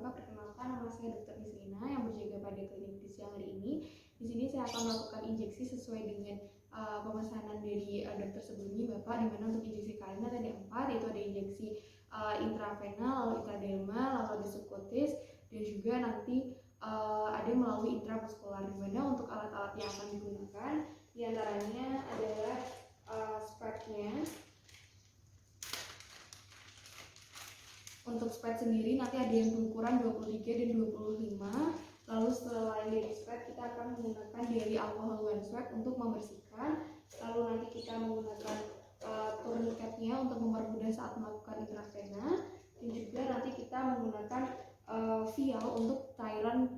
Bapak, perkenalkan nama saya Dr. Nisrina yang berjaga pada klinik di siang hari ini. Di sini saya akan melakukan injeksi sesuai dengan pemesanan dari dokter sebelumnya Bapak, di mana untuk injeksi kali ini ada 4, yaitu ada injeksi intravena, lalu intradermal, lalu ada subkutis, dan juga nanti ada melalui intramuskular, di mana untuk alat-alat yang akan digunakan diantaranya adalah spatnya. Untuk spad sendiri nanti ada yang berukuran 23 dan 25. Lalu selain dari spad kita akan menggunakan dari alkohol one swab untuk membersihkan. Lalu nanti kita menggunakan tourniquetnya untuk mempermudah saat melakukan intravena. Dan juga nanti kita menggunakan vial untuk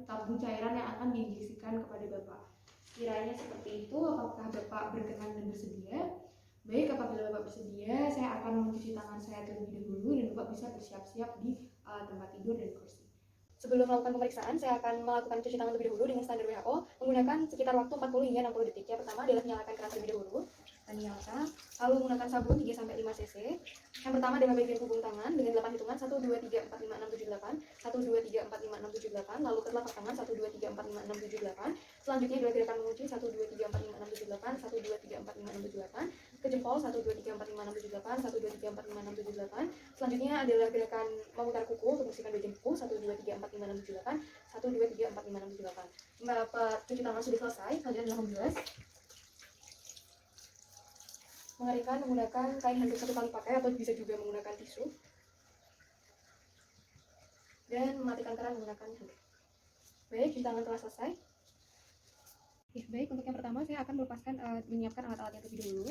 tabung cairan yang akan diinjeksikan kepada Bapak. Kiranya seperti itu, apakah Bapak berkenan dan bersedia? Baik, apabila Bapak bersedia, saya akan mencuci tangan saya terlebih dahulu dan Bapak bisa bersiap-siap di tempat tidur dan kursi. Sebelum melakukan pemeriksaan, saya akan melakukan cuci tangan terlebih dahulu dengan standar WHO menggunakan sekitar waktu 40 hingga 60 detik. Yang pertama adalah menyalakan keran terlebih dahulu, dan nyalakan, lalu menggunakan sabun 3-5 cc. Yang pertama adalah bagian punggung tangan dengan 8 hitungan 1, 2, 3, 4, 5, 6, 7, 8 1, 2, 3, 4, 5, 6, 7, 8. Lalu ke telapak tangan 1, 2, 3, 4, 5, 6, 7, 8. Selanjutnya adalah gerakan mengunci 1, 2, 3, 4, 5, 6, 7, 8 1, 2, 3, 4, 5, 6, 7, 8. Ke jempol 1, 2, 3, 4, 5, 6, 7, 8 1, 2, 3, 4, 5, 6, 7, 8. Selanjutnya adalah gerakan memutar kuku untuk membersihkan bagian kuku 1, 2, 3, 4, 5, 6, 7, 8 1, 2, 3, 4, 5, 6, 7, 8. Cuci tangan sudah selesai. Selanjutnya adalah membilas. Mengeringkan menggunakan kain handuk 1 kali pakai atau bisa juga menggunakan tisu. Dan mematikan keran menggunakan handuk. Baik, cuci tangan telah selesai. Baik, untuk yang pertama saya akan menyiapkan alat-alatnya terlebih dahulu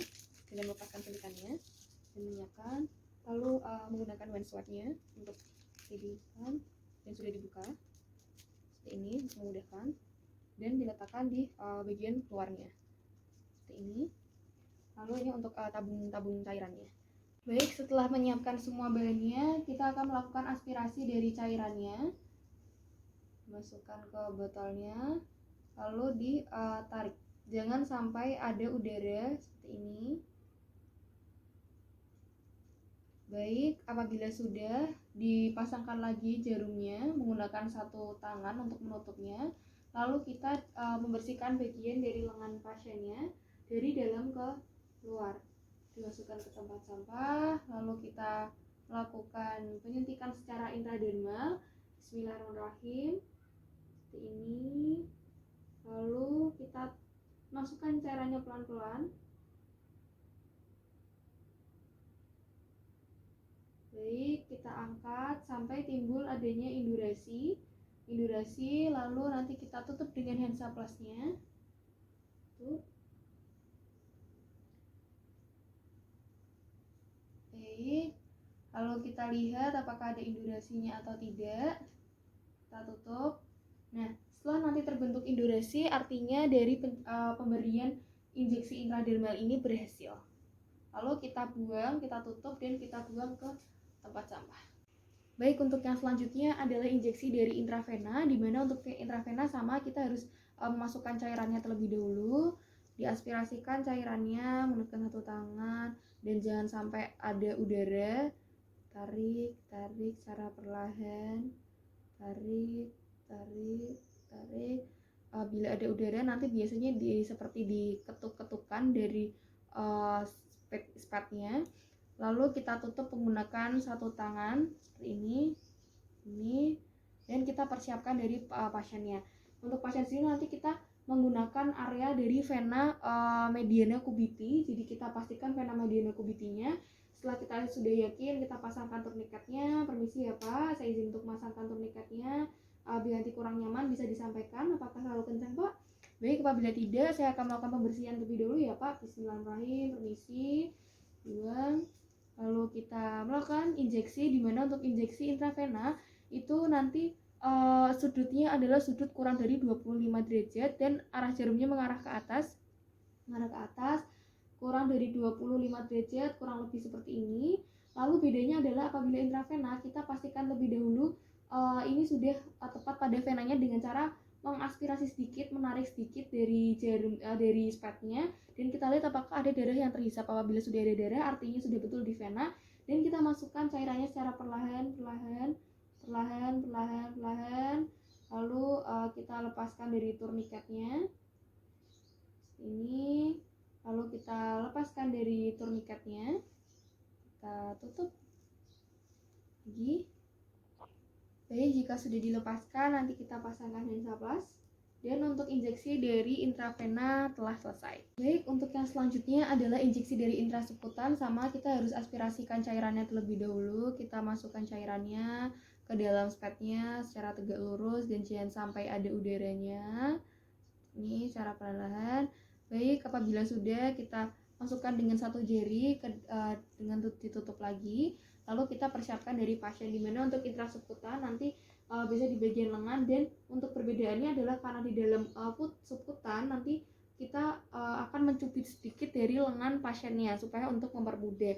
dengan melepaskan suntikannya dan menyiapkan, lalu menggunakan one swab-nya untuk didirikan dan sudah dibuka seperti ini untuk memudahkan dan diletakkan di bagian luarnya seperti ini. Lalu ini untuk tabung cairannya. Baik, setelah menyiapkan semua bahannya, kita akan melakukan aspirasi dari cairannya, masukkan ke botolnya, lalu ditarik. Jangan sampai ada udara seperti ini. Baik, apabila sudah, dipasangkan lagi jarumnya menggunakan 1 tangan untuk menutupnya. Lalu kita membersihkan bagian dari lengan pasiennya dari dalam ke luar. Dimasukkan ke tempat sampah, lalu kita melakukan penyuntikan secara intradermal. Bismillahirrahmanirrahim. Seperti ini. Lalu kita masukkan cairannya pelan-pelan. Baik, kita angkat sampai timbul adanya indurasi, lalu nanti kita tutup dengan hansaplastnya. Baik, lalu kita lihat apakah ada indurasinya atau tidak. Kita tutup. Nah, setelah nanti terbentuk indurasi, artinya dari pemberian injeksi intradermal ini berhasil. Lalu kita buang, kita tutup, dan kita buang ke tempat sampah. Baik, untuk yang selanjutnya adalah injeksi dari intravena, di mana untuk intravena sama, kita harus memasukkan cairannya terlebih dahulu, diaspirasikan cairannya menggunakan 1 tangan, dan jangan sampai ada udara. Tarik secara perlahan, tarik. Bila ada udara, nanti biasanya seperti diketuk-ketukan dari spatnya. Lalu kita tutup menggunakan 1 tangan seperti ini, dan kita persiapkan dari pasiennya. Untuk pasien sini nanti kita menggunakan area dari vena mediana cubitis. Jadi kita pastikan vena mediana cubitinya. Setelah kita sudah yakin, kita pasangkan turniketnya. Permisi ya Pak, saya izin untuk memasangkan turniketnya. Bila nanti kurang nyaman bisa disampaikan apakah terlalu kencang Pak. Baik, apabila tidak, saya akan melakukan pembersihan lebih dahulu ya Pak. Bismillahirrahmanirrahim. Permisi. Buang. Lalu kita melakukan injeksi, di mana untuk injeksi intravena itu nanti sudutnya adalah sudut kurang dari 25 derajat dan arah jarumnya mengarah ke atas, kurang dari 25 derajat, kurang lebih seperti ini. Lalu bedanya adalah apabila intravena kita pastikan lebih dahulu ini sudah tepat pada venanya dengan cara mengaspirasi sedikit, menarik sedikit dari jarum dari spatnya, dan kita lihat apakah ada darah yang terhisap. Apabila sudah ada darah, artinya sudah betul di vena, dan kita masukkan cairannya secara perlahan kita lepaskan dari turniketnya ini, lalu kita lepaskan dari turniketnya, kita tutup lagi. Baik, jika sudah dilepaskan nanti kita pasangkan hensaplas. Dan untuk injeksi dari intravena telah selesai. Baik, untuk yang selanjutnya adalah injeksi dari intrasubkutan. Sama, kita harus aspirasikan cairannya terlebih dahulu. Kita masukkan cairannya ke dalam spatnya secara tegak lurus dan jangan sampai ada udaranya. Ini secara perlahan. Baik, apabila sudah, kita masukkan dengan satu jari dengan ditutup lagi. Lalu kita persiapkan dari pasien, dimana untuk intrasubkutan nanti bisa di bagian lengan, dan untuk perbedaannya adalah karena di dalam subkutan nanti kita akan mencubit sedikit dari lengan pasiennya supaya untuk mempermudah.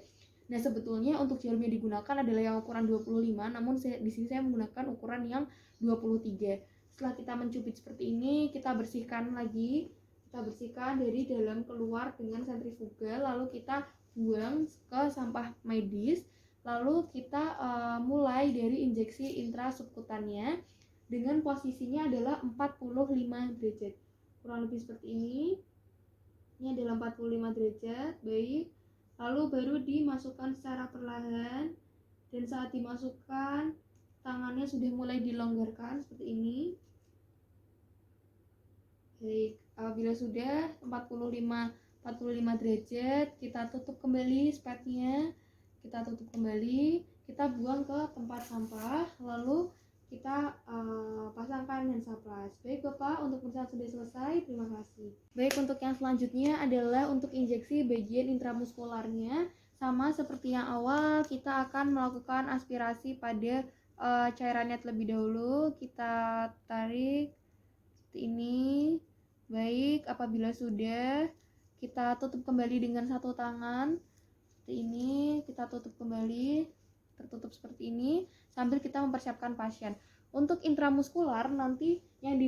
Nah, sebetulnya untuk jarum yang digunakan adalah yang ukuran 25, namun di sini saya menggunakan ukuran yang 23. Setelah kita mencubit seperti ini, kita bersihkan lagi. Kita bersihkan dari dalam keluar dengan sentrifugal, lalu kita buang ke sampah medis. Lalu kita mulai dari injeksi intrasubkutannya dengan posisinya adalah 45 derajat. Kurang lebih seperti ini. Ini adalah 45 derajat. Baik. Lalu baru dimasukkan secara perlahan. Dan saat dimasukkan, tangannya sudah mulai dilonggarkan seperti ini. Baik, apabila sudah 45 derajat, kita tutup kembali spatnya. Kita tutup kembali, kita buang ke tempat sampah, lalu kita pasangkan hensaplas. Baik Bapak, untuk pemeriksaan sudah selesai, terima kasih. Baik, untuk yang selanjutnya adalah untuk injeksi bagian intramuskularnya. Sama seperti yang awal, kita akan melakukan aspirasi pada cairannya terlebih dahulu. Kita tarik seperti ini. Baik, apabila sudah, kita tutup kembali dengan satu tangan. Seperti ini, kita tutup kembali, tertutup seperti ini sambil kita mempersiapkan pasien. Untuk intramuskular nanti yang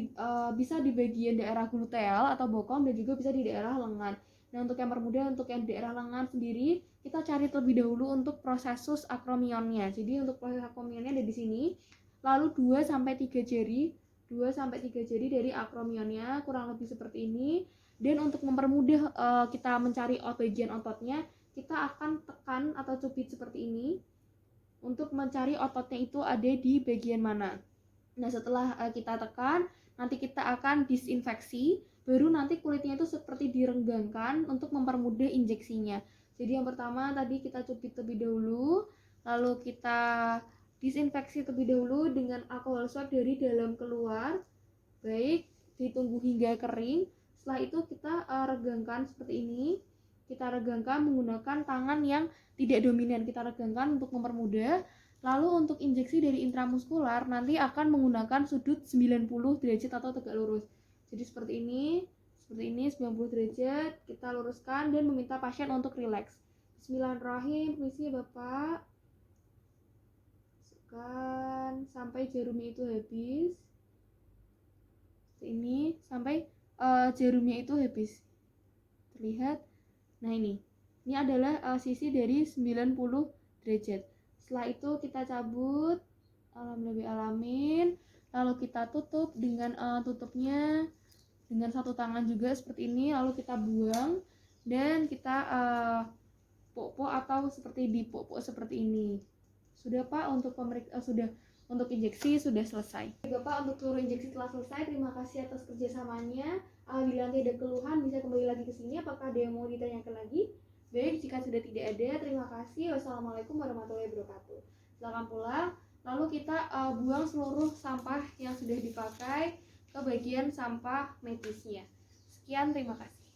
bisa di bagian daerah gluteal atau bokong dan juga bisa di daerah lengan. Nah, untuk yang permudah, untuk yang daerah lengan sendiri kita cari terlebih dahulu untuk prosesus akromionnya. Jadi untuk proses akromionnya ada di sini. Lalu 2 sampai 3 jari dari akromionnya, kurang lebih seperti ini. Dan untuk mempermudah kita mencari bagian ototnya, kita akan tekan atau cubit seperti ini untuk mencari ototnya itu ada di bagian mana. Nah, setelah kita tekan, nanti kita akan disinfeksi, baru nanti kulitnya itu seperti direnggangkan untuk mempermudah injeksinya. Jadi yang pertama tadi kita cubit terlebih dahulu, lalu kita disinfeksi terlebih dahulu dengan alkohol swab dari dalam keluar. Baik, ditunggu hingga kering. Setelah itu kita regangkan seperti ini. Kita regangkan menggunakan tangan yang tidak dominan, kita regangkan untuk mempermudah. Lalu untuk injeksi dari intramuskular nanti akan menggunakan sudut 90 derajat atau tegak lurus. Jadi seperti ini 90 derajat, kita luruskan dan meminta pasien untuk rileks. Bismillahirrahmanirrahim, permisi Bapak. Masukkan sampai jarumnya itu habis. Seperti ini sampai jarumnya itu habis. Terlihat. Nah, ini adalah sisi dari 90 derajat. Setelah itu kita cabut, alhamdulillahirrahmanirrahim. Lalu kita tutup dengan tutupnya dengan satu tangan juga seperti ini. Lalu kita buang dan kita pok-pok atau seperti dipok-pok seperti ini. Sudah Pak, untuk untuk injeksi sudah selesai. Bapak, untuk seluruh injeksi telah selesai. Terima kasih atas kerjasamanya. Bila nanti ada keluhan bisa kembali lagi ke sini. Apakah ada yang mau ditanyakan lagi? Baik, jika sudah tidak ada, terima kasih. Wassalamualaikum warahmatullahi wabarakatuh. Silakan pulang. Lalu kita buang seluruh sampah yang sudah dipakai ke bagian sampah medisnya. Sekian, terima kasih.